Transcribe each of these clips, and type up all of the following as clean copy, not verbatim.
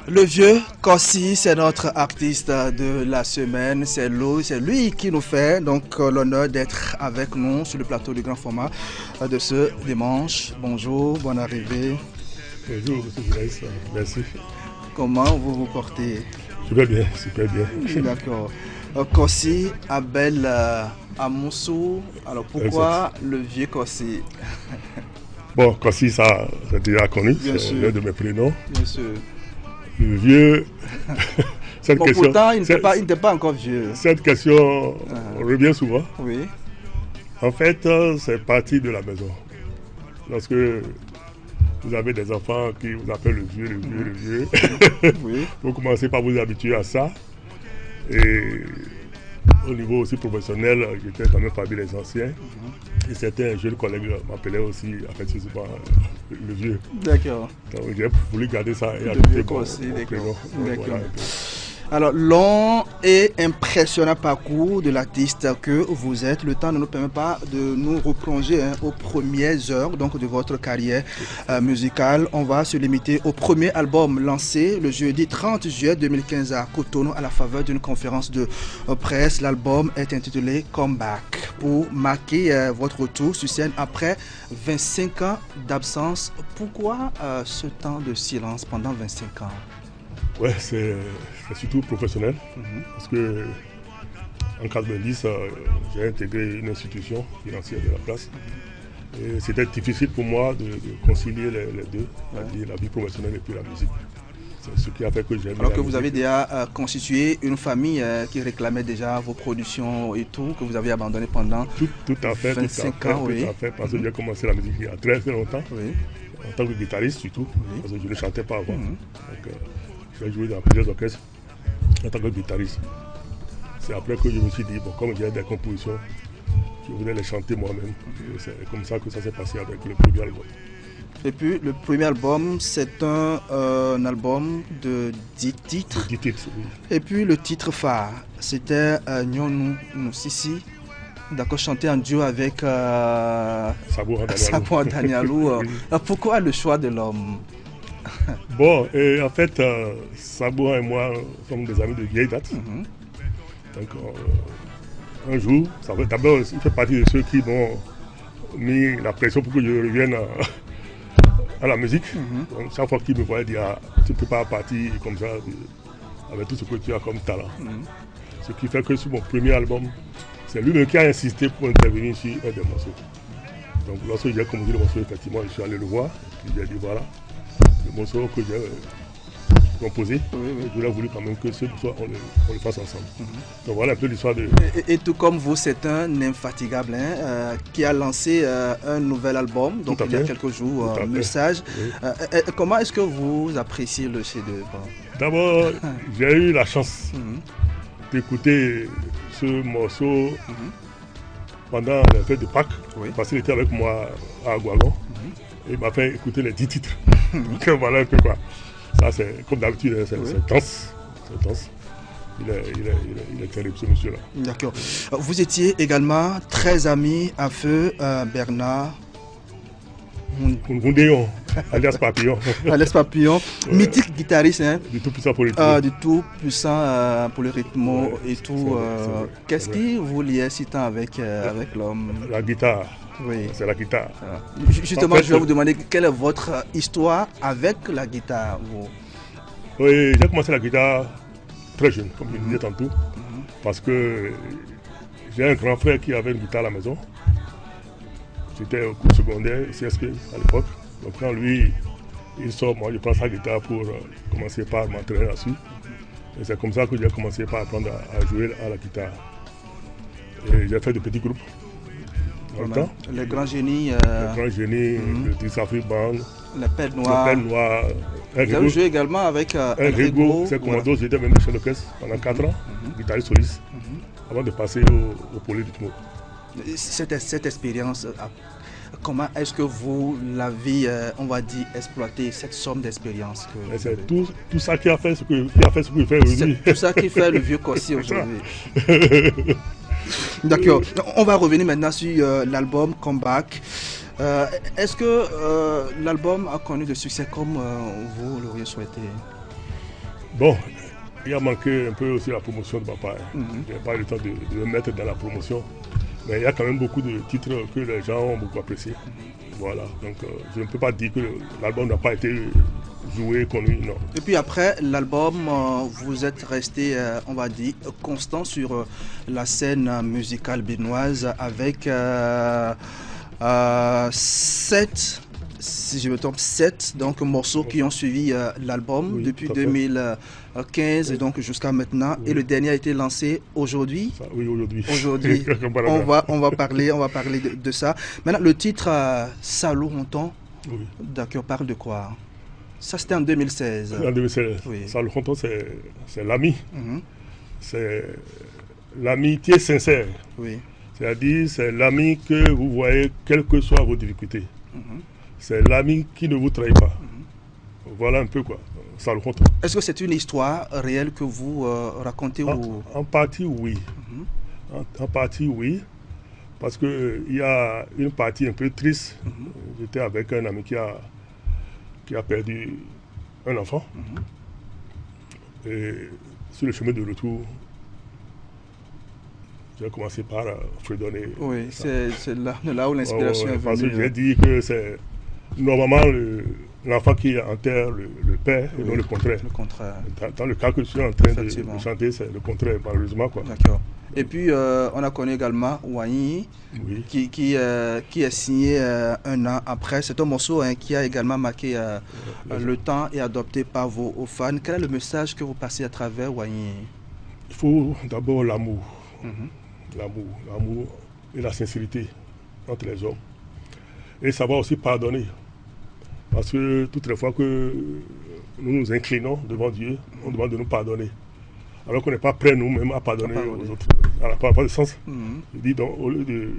Le vieux Kossi, c'est notre artiste de la semaine. C'est lui qui nous fait donc l'honneur d'être avec nous sur le plateau du grand format de ce dimanche. Bonjour, bonne arrivée. Bonjour, M. Grace, merci. Comment vous vous portez? Je vais bien, super bien. D'accord. Kossi, Abel Amoussou. Alors pourquoi le vieux Kossi? Bon, Kossi, ça, c'est déjà connu, c'est l'un de mes prénoms. Bien sûr. Le vieux, cette bon, question... Pourtant, il n'était pas encore vieux. Cette question revient souvent. Oui. En fait, c'est parti de la maison. Lorsque vous avez des enfants qui vous appellent le vieux, oui. Vous commencez par vous habituer à ça. Et au niveau aussi professionnel, j'étais quand même parmi les anciens. Et certains jeunes collègues m'appelaient aussi, effectivement, le vieux. D'accord. Donc j'ai voulu garder ça et ajouter mon prénom. D'accord. Alors, long et impressionnant parcours de l'artiste que vous êtes. Le temps ne nous permet pas de nous replonger aux premières heures donc, de votre carrière musicale. On va se limiter au premier album lancé le jeudi 30 juillet 2015 à Cotonou à la faveur d'une conférence de presse. L'album est intitulé Comeback pour marquer votre retour sur scène après 25 ans d'absence. Pourquoi ce temps de silence pendant 25 ans? Ouais, c'est surtout professionnel, parce que en 90, j'ai intégré une institution financière de la place. Et c'était difficile pour moi de concilier les deux, la vie professionnelle et puis la musique. C'est ce qui a fait que j'ai... Alors que vous avez déjà constitué une famille qui réclamait déjà vos productions et tout, que vous avez abandonné pendant tout à fait, 25 ans. Tout à fait, parce que j'ai commencé la musique il y a très longtemps, en tant que guitariste surtout, parce que je ne chantais pas avant. Donc, j'ai joué dans plusieurs orchestres en tant que guitariste. C'est après que je me suis dit, bon, comme j'ai des compositions, je voulais les chanter moi-même. C'est comme ça que ça s'est passé avec le premier album. Et puis le premier album, c'est un album de 10 titres. 10 titres, oui. Et puis le titre phare, c'était Nyonou Sissi. D'accord, chanté en duo avec Sabouan Danialou. Pourquoi le choix de l'homme? Bon, et en fait, Sabouan et moi sommes des amis de vieille date. Donc, un jour, d'abord, il fait partie de ceux qui m'ont mis la pression pour que je revienne à la musique. Donc, chaque fois qu'il me voyait dire, tu ne peux pas partir comme ça, avec tout ce que tu as comme talent. Ce qui fait que sur mon premier album, c'est lui-même qui a insisté pour intervenir sur un des morceaux. Donc, lorsque j'ai commencé le morceau, effectivement, je suis allé le voir, et j'ai dit voilà. Le morceau que j'ai composé, j'aurais voulu quand même que ce morceau, on le fasse ensemble. Donc voilà un peu l'histoire de... Et tout comme vous, c'est un infatigable qui a lancé un nouvel album, donc il y a quelques jours, Message. Comment est-ce que vous appréciez le chef-d'œuvre? D'abord, j'ai eu la chance d'écouter ce morceau pendant la fête de Pâques, parce qu'il était avec moi à Aguagon. Il m'a fait écouter les 10 titres. Donc voilà un peu quoi. Ça c'est comme d'habitude, c'est dense. C'est dense. Il est terrible ce monsieur-là. D'accord. Vous étiez également très ami à feu Bernard Ngundéon, alias Papillon. Alias Papillon, mythique guitariste. Du tout puissant pour le rythme. Du tout puissant pour le rythme et tout. Qu'est-ce qui vous liait si tant avec l'homme? La guitare. Oui. C'est la guitare. Justement, je vais vous demander quelle est votre histoire avec la guitare. Oui, j'ai commencé la guitare très jeune, comme je le disais tantôt, parce que j'ai un grand frère qui avait une guitare à la maison. J'étais au cours secondaire, CSP à l'époque. Donc quand lui, il sort, moi je prends sa guitare pour commencer par m'entraîner là-dessus. Et c'est comme ça que j'ai commencé par apprendre à jouer à la guitare. Et j'ai fait de petits groupes. dans le temps. Les grands génies. Les grands génies, le Tisafri Band, les Pelles Noires. le Pelle Noire. Vous avez joué également avec Rigo, c'est commando, j'étais même chef d'orchestre pendant 4 ans, guitariste soliste, avant de passer au Polyrythme. Cette expérience, comment est-ce que vous l'avez, on va dire, exploité, cette somme d'expérience que c'est tout ça qui a fait ce qu'il fait aujourd'hui. C'est tout ça qui fait le vieux Kossi aujourd'hui. D'accord. On va revenir maintenant sur l'album Comeback. Est-ce que l'album a connu de succès comme vous l'auriez souhaité? Bon, il a manqué un peu aussi la promotion de papa. Je n'ai pas eu le temps de me mettre dans la promotion. Mais il y a quand même beaucoup de titres que les gens ont beaucoup appréciés. Voilà, donc je ne peux pas dire que l'album n'a pas été joué, connu, non. Et puis après l'album, vous êtes resté, on va dire, constant sur la scène musicale béninoise avec 7, si je me trompe, 7 donc, morceaux qui ont suivi l'album depuis 2015 et donc jusqu'à maintenant. Et le dernier a été lancé aujourd'hui. Oui, aujourd'hui. Aujourd'hui, on va parler de ça. Maintenant, le titre Salou Honton, d'accord, parle de quoi? Ça, c'était en 2016. En 2016. Oui. Salou Honton, c'est l'ami. C'est l'amitié sincère. Oui. C'est-à-dire, c'est l'ami que vous voyez, quelles que soient vos difficultés. C'est l'ami qui ne vous trahit pas. Voilà un peu quoi. Salou Honton. Est-ce que c'est une histoire réelle que vous racontez en partie, oui. En partie, oui. Parce qu'il y a une partie un peu triste. J'étais avec un ami qui a perdu un enfant. Et sur le chemin de retour, j'ai commencé par fredonner. Oui, c'est là où l'inspiration est venue. Parce que j'ai dit que c'est normalement l'enfant qui enterre le père et non le contraire. Le contraire. Dans le cas que je suis en train de chanter, c'est le contraire, malheureusement. D'accord. Et puis, on a connu également Wany, qui est signé un an après. C'est un morceau qui a également marqué le temps et adopté par vos fans. Quel est le message que vous passez à travers Wany? Il faut d'abord l'amour. L'amour et la sincérité entre les hommes. Et savoir aussi pardonner. Parce que toutes les fois que nous nous inclinons devant Dieu, on demande de nous pardonner. Alors qu'on n'est pas prêt nous-mêmes à pardonner aux autres. Ça n'a pas de sens. Je dis donc, au lieu de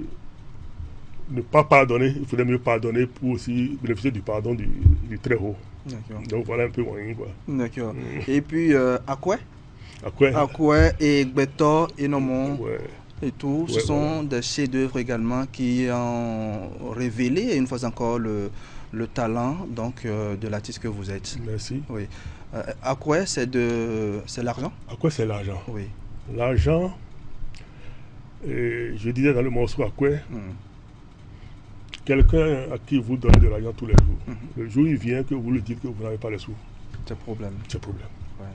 ne pas pardonner, il faudrait mieux pardonner pour aussi bénéficier du pardon du très haut. Donc voilà un peu moyen. D'accord. Et puis, Akwe et Gbeto et Nomon et tout, ce sont des chefs-d'œuvre également qui ont révélé une fois encore le talent donc, de l'artiste que vous êtes. Merci. Oui. Akwe, c'est l'argent? Akwe, c'est l'argent. Oui. L'argent, je disais dans le morceau Akwe, quelqu'un à qui vous donnez de l'argent tous les jours. Le jour où il vient que vous lui dites que vous n'avez pas les sous. C'est problème. C'est problème. Ouais.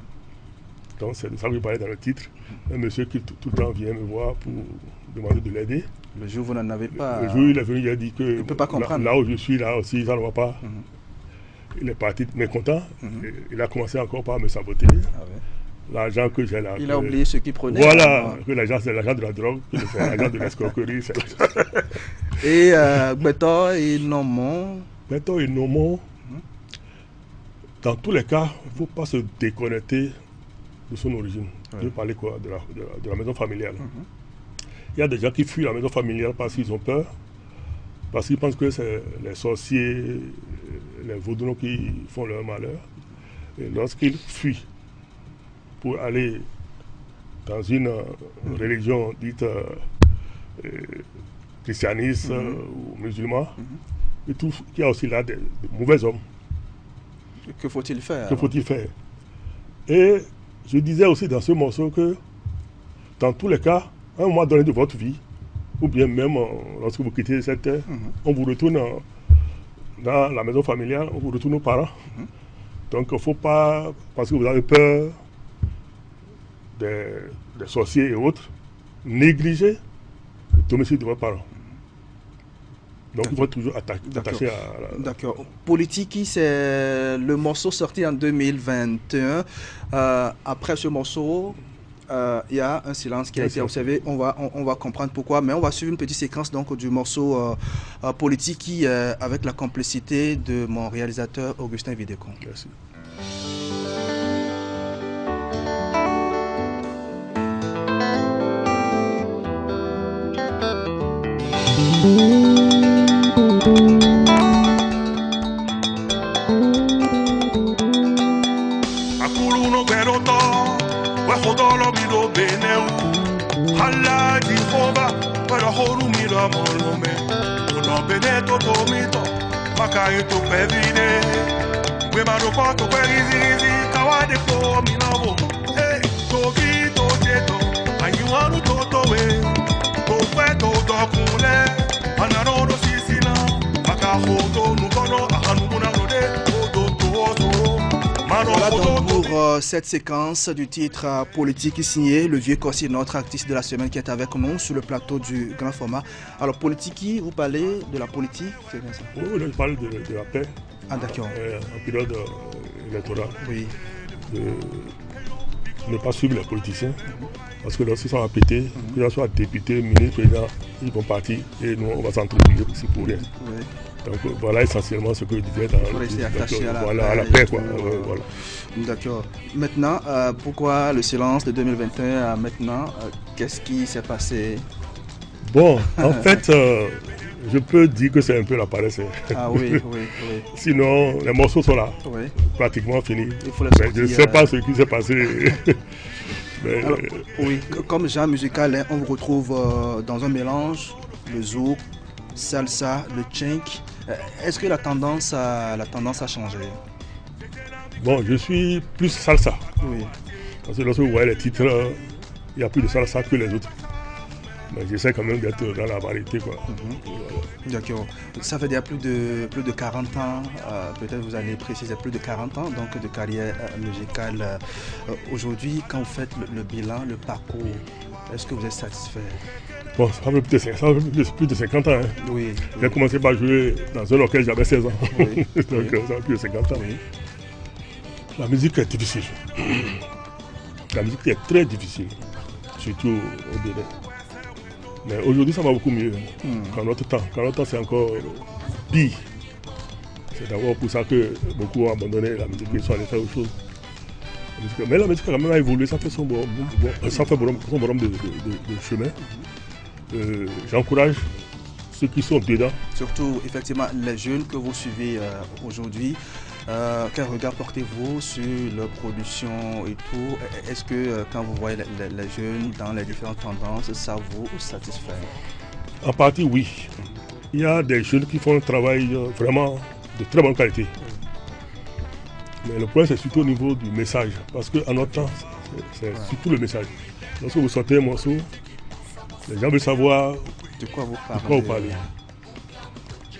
Donc c'est de ça que je parlais dans le titre. Un monsieur qui tout le temps vient me voir pour demander de l'aider. Le jour où vous n'en avez pas... Le jour où il est venu, il a dit que il peut pas comprendre. Là où je suis, là aussi, ça ne va pas. Il est parti mécontent. Il a commencé encore par me saboter. L'argent que j'ai là. Il a oublié ce qu'il prenait. Voilà, que l'argent c'est l'argent de la drogue, que c'est l'argent de l'escroquerie. Et Gbeto et Nomon. Gbeto et Nomon, dans tous les cas, il ne faut pas se déconnecter de son origine. Je veux parler quoi, de la maison familiale. Il y a des gens qui fuient la maison familiale parce qu'ils ont peur, parce qu'ils pensent que c'est les sorciers, les vaudous qui font leur malheur. Et lorsqu'ils fuient pour aller dans une religion dite christianiste ou musulman, et tout, il y a aussi là des mauvais hommes. Que faut-il faire? Que faut-il faire? Et je disais aussi dans ce morceau que dans tous les cas, à un moment donné de votre vie, ou bien même lorsque vous quittez cette terre, on vous retourne dans la maison familiale, on vous retourne aux parents. Donc il ne faut pas, parce que vous avez peur des sorciers et autres, négliger le domicile de vos parents. Donc il faut toujours attacher à... D'accord. Politiki, c'est le morceau sorti en 2021. Après ce morceau, il y a un silence qui a été observé. On va comprendre pourquoi, mais on va suivre une petite séquence donc, du morceau politique qui, avec la complicité de mon réalisateur Augustin Vidécon. Merci. Voilà donc pour cette séquence du titre politique signé le vieux Kossi, notre artiste de la semaine qui est avec nous sur le plateau du grand format. Alors politique, vous parlez de la politique, c'est bien ça? Oui, je parle de la paix. Ah d'accord. En période électorale. Oui. De ne pas suivre les politiciens. Parce que lorsqu'ils sont appétés, que ce soit députés, ministres, présidents, ils vont partir et nous on va s'entretenir aussi pour rien. Oui. Donc voilà essentiellement ce que je disais dans rester attaché à la paix. Quoi. Voilà. D'accord. Maintenant, pourquoi le silence de 2021 maintenant qu'est-ce qui s'est passé? Bon, en fait, je peux dire que c'est un peu la paresse. Ah oui. Sinon, les morceaux sont là, pratiquement finis. Il faut les sortir, je ne sais pas ce qui s'est passé. Mais... Alors, oui, comme genre musical, hein, on vous retrouve dans un mélange, le zouk, salsa, le tchink. Est-ce que la tendance a changé? Bon, je suis plus salsa. Oui. Parce que lorsque vous voyez les titres, il y a plus de salsa que les autres. Mais j'essaie quand même d'être dans la variété, quoi. D'accord. Ça fait déjà plus de 40 ans, peut-être vous allez préciser plus de 40 ans donc de carrière musicale. Aujourd'hui, quand vous faites le bilan, le parcours, est-ce que vous êtes satisfait? Bon, ça fait plus de 50 ans. Hein. Oui. J'ai commencé par jouer dans un orchestre, j'avais 16 ans. Oui. Donc ça fait plus de 50 ans. Oui. La musique est difficile. La musique est très difficile, surtout au Bénin. Mais aujourd'hui, ça va beaucoup mieux qu'en notre temps. Qu'en notre temps, c'est encore pire. C'est d'abord pour ça que beaucoup ont abandonné la musique et sont allés faire autre chose. Mais la musique a quand même évolué, ça fait son bonhomme de chemin. J'encourage ceux qui sont dedans. Surtout, effectivement, les jeunes que vous suivez aujourd'hui, quel regard portez-vous sur leur production et tout? Est-ce que quand vous voyez les jeunes dans les différentes tendances, ça vous satisfait? En partie, oui. Il y a des jeunes qui font un travail vraiment de très bonne qualité. Mais le problème, c'est surtout au niveau du message. Parce qu'en notre temps, c'est surtout le message. Lorsque vous sortez un morceau, les gens veulent savoir de quoi vous parlez.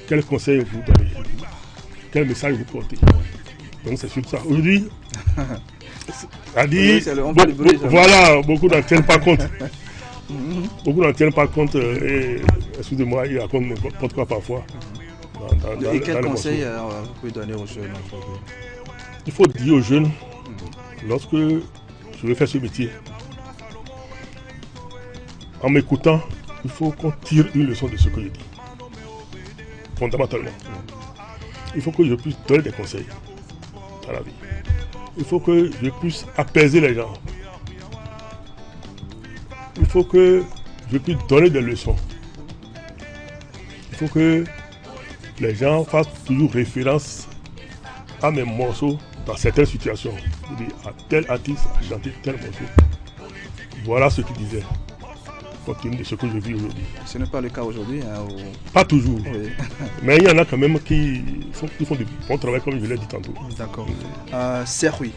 Quel conseil vous donnez. Quel message vous portez. Donc c'est sur ça. Aujourd'hui, voilà, beaucoup n'en tiennent pas compte. Beaucoup n'en tiennent pas compte et excusez-moi, ils racontent n'importe quoi parfois. Et quel conseil vous pouvez donner aux jeunes aujourd'hui? Il faut dire aux jeunes, lorsque je vais faire ce métier, en m'écoutant, il faut qu'on tire une leçon de ce que je dis. Fondamentalement. Il faut que je puisse donner des conseils dans la vie. Il faut que je puisse apaiser les gens. Il faut que je puisse donner des leçons. Il faut que les gens fassent toujours référence à mes morceaux dans certaines situations. Je dis à tel artiste a chanté tel morceau. Voilà ce qu'il disait. Compte tenu de ce que je vis aujourd'hui. Ce n'est pas le cas aujourd'hui. Hein, Pas toujours. Oui. Mais il y en a quand même qui font du bon travail comme je l'ai dit tantôt. D'accord. Serhui,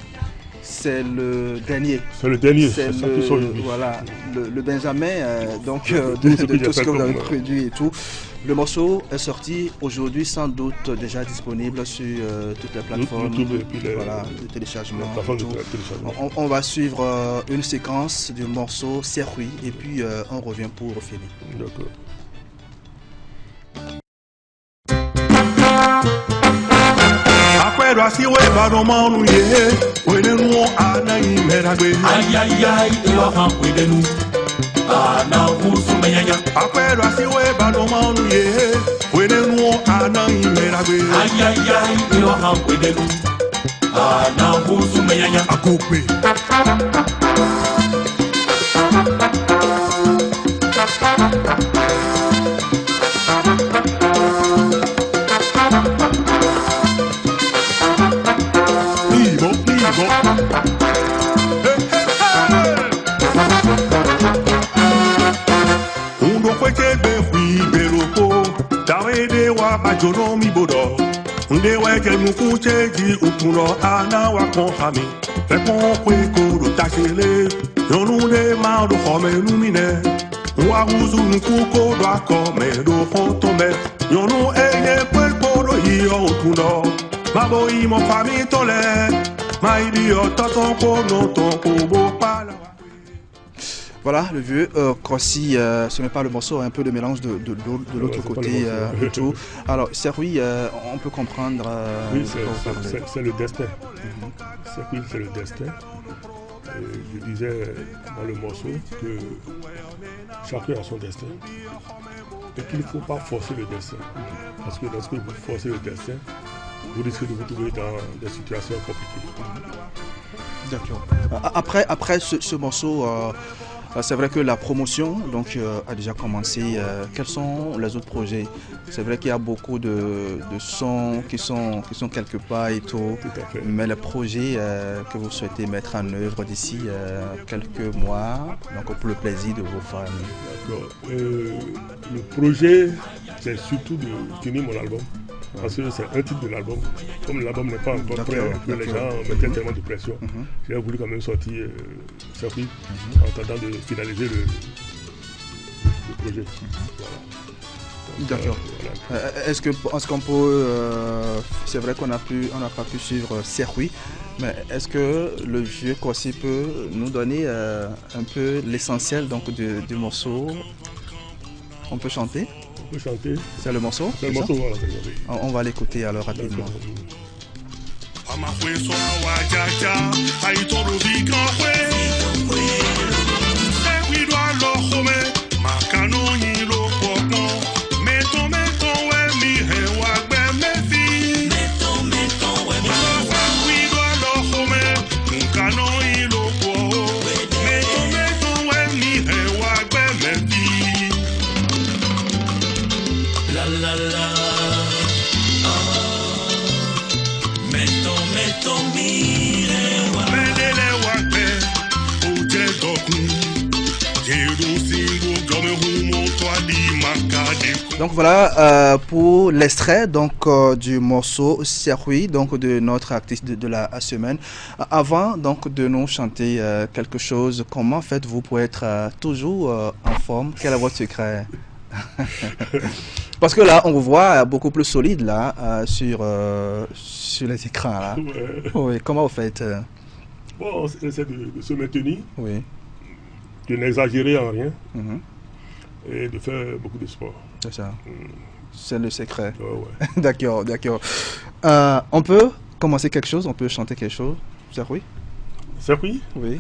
c'est le dernier. C'est le dernier. C'est le Benjamin donc, de tout ce que vous avez produit et tout. Le morceau est sorti aujourd'hui, sans doute déjà disponible sur toutes les plateformes YouTube de téléchargement. On va suivre une séquence du morceau Serhui et puis on revient pour finir. D'accord. Après Apero asi we bado manu ye. Wedenu ana imeragwe. Ay ay ay, ilo han wedenu. Ana husu menyanya. Apero asi we bado manu ye. Wedenu ana imeragwe. Ay ay ay, ilo han wedenu. Ana husu menyanya. Akupe. Ajonomi bodo, unde weke nukuche di ukuno ana wakonfami. Fekon kwe koro tachele, yonunde ma do kome numine. Wahuzu nukuko do akome do fontombe. Yonu enye kwe koro hiyo ukuno. Mabo imo fami tole, maidi ototon kono ton kobo pala. Voilà, le vieux Crossi, ce n'est pas le morceau, un peu de mélange de l'autre côté du tout. Alors, Serui, on peut comprendre... oui, c'est le destin. Serui, c'est le destin. Je disais dans le morceau que chacun a son destin et qu'il ne faut pas forcer le destin. Parce que lorsque vous forcez le destin, vous risquez de vous trouver dans des situations compliquées. D'accord. Après ce morceau... c'est vrai que la promotion donc, a déjà commencé. Quels sont les autres projets? C'est vrai qu'il y a beaucoup de sons qui sont quelque part et tout. Tout à fait. Mais les projets que vous souhaitez mettre en œuvre d'ici quelques mois, donc pour le plaisir de vos fans. D'accord. Le projet, c'est surtout de finir mon album. Parce que c'est un titre de l'album. Comme l'album n'est pas encore prêt, que les gens mettaient tellement de pression, j'ai voulu quand même sortir Serui en tentant de finaliser le projet. Voilà. D'accord. Voilà. Est-ce qu'on peut... c'est vrai qu'on n'a pas pu suivre Serui, mais est-ce que le vieux Crossi peut nous donner un peu l'essentiel du morceau? On peut chanter? Chanter. C'est le morceau? C'est le morceau, voilà. On va l'écouter alors rapidement. Donc voilà pour l'extrait du morceau Serui, donc de notre artiste de la semaine. Avant donc de nous chanter quelque chose, comment faites-vous pour être toujours en forme? Quel est votre secret? Parce que là, on vous voit beaucoup plus solide là sur les écrans là. Ouais. Oui, comment vous faites? Bon, on essaie de se maintenir, oui, de n'exagérer en rien et de faire beaucoup de sport. C'est ça. C'est le secret. Ouais. D'accord. On peut commencer quelque chose? On peut chanter quelque chose? Serui? Serui? Oui.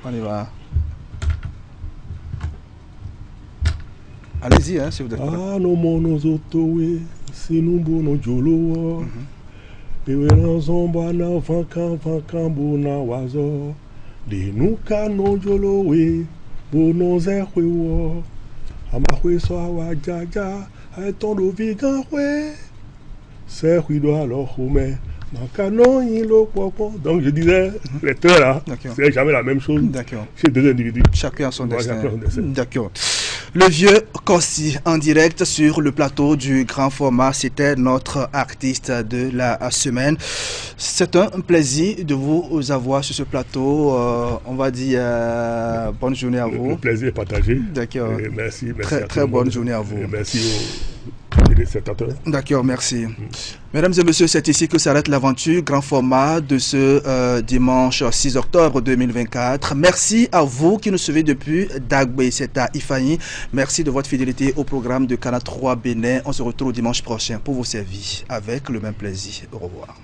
On y va. Allez-y, hein, si vous êtes prêts. Ah, no mono zotowe, sinumbo no jolo. Ewe ranzomba na vankambo na wazo. De nuka no jolo we, bono zehwe wo. Amahwe so awajaja, aetondo vigan we. Serui do alors home. Donc je disais, les deux là, c'est jamais la même chose chez deux individus. Chacun a son destin. D'accord. Le vieux Crossi en direct sur le plateau du grand format, c'était notre artiste de la semaine. C'est un plaisir de vous avoir sur ce plateau. On va dire bonne journée à vous. Le plaisir est partagé. D'accord. Merci. Très bonne journée à vous. Merci. téléspectateurs. D'accord, merci. Mesdames et messieurs, c'est ici que s'arrête l'aventure grand format de ce dimanche 6 octobre 2024. Merci à vous qui nous suivez depuis Dagbé, c'est à Ifayi. Merci de votre fidélité au programme de Canal 3 Bénin. On se retrouve dimanche prochain pour vous servir avec le même plaisir. Au revoir.